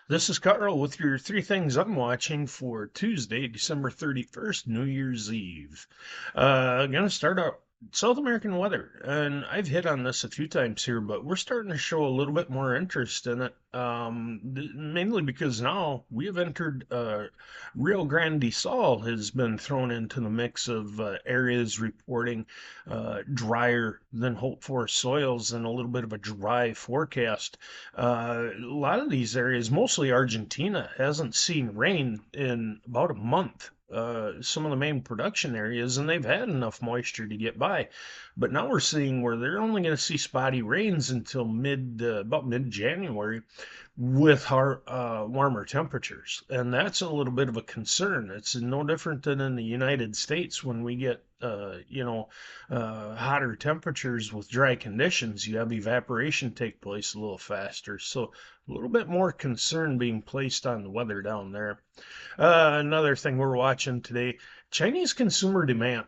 This is Carl with your three things I'm watching for Tuesday, December 31st, New Year's Eve. I'm going to start out South American weather, and I've hit on this a few times here, but we're starting to show a little bit more interest in it, mainly because now we have entered Rio Grande do Sul has been thrown into the mix of areas reporting drier than hoped for soils and a little bit of a dry forecast. A lot of these areas, mostly Argentina, hasn't seen rain in about a month. Some of the main production areas, and they've had enough moisture to get by. But now we're seeing where they're only going to see spotty rains until about mid-January with warmer temperatures. And that's a little bit of a concern. It's no different than in the United States when we get, hotter temperatures with dry conditions. You have evaporation take place a little faster. So a little bit more concern being placed on the weather down there. Another thing we're watching today, Chinese consumer demand.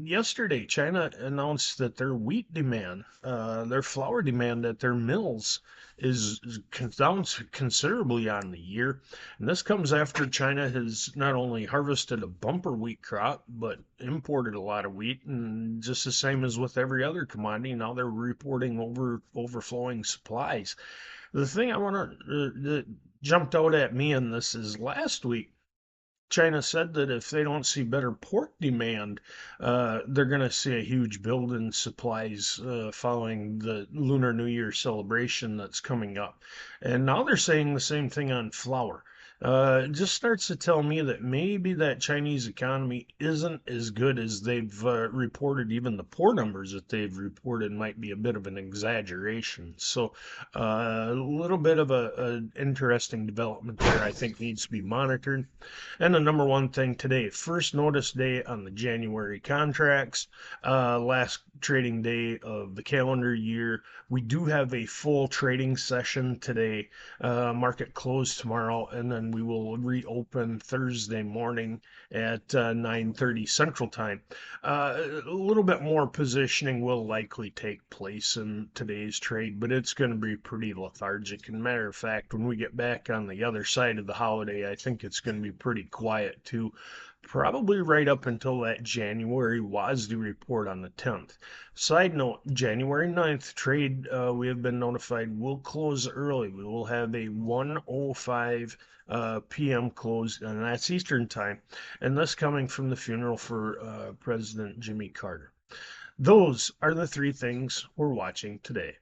Yesterday, China announced that their wheat demand, their flour demand at their mills is down considerably on the year. And this comes after China has not only harvested a bumper wheat crop, but imported a lot of wheat. And just the same as with every other commodity, now they're reporting overflowing supplies. The thing I want to that jumped out at me in this is last week China said that if they don't see better pork demand, they're going to see a huge build in supplies following the Lunar New Year celebration that's coming up. And now they're saying the same thing on flour. It just starts to tell me that maybe that Chinese economy isn't as good as they've reported. Even the poor numbers that they've reported might be a bit of an exaggeration. So, a little bit of an interesting development there, I think, needs to be monitored. And the number one thing today, first notice day on the January contracts, last trading day of the calendar year. We do have a full trading session today, market closed tomorrow, and then we will reopen Thursday morning at 9:30 Central Time. A little bit more positioning will likely take place in today's trade, but it's going to be pretty lethargic. And matter of fact, when we get back on the other side of the holiday, I think it's going to be pretty quiet too. Probably right up until that January WASDE report on the 10th. Side note, January 9th trade, we have been notified will close early. We will have a 1:05 p.m. close, and that's Eastern time. And this coming from the funeral for President Jimmy Carter. Those are the three things we're watching today.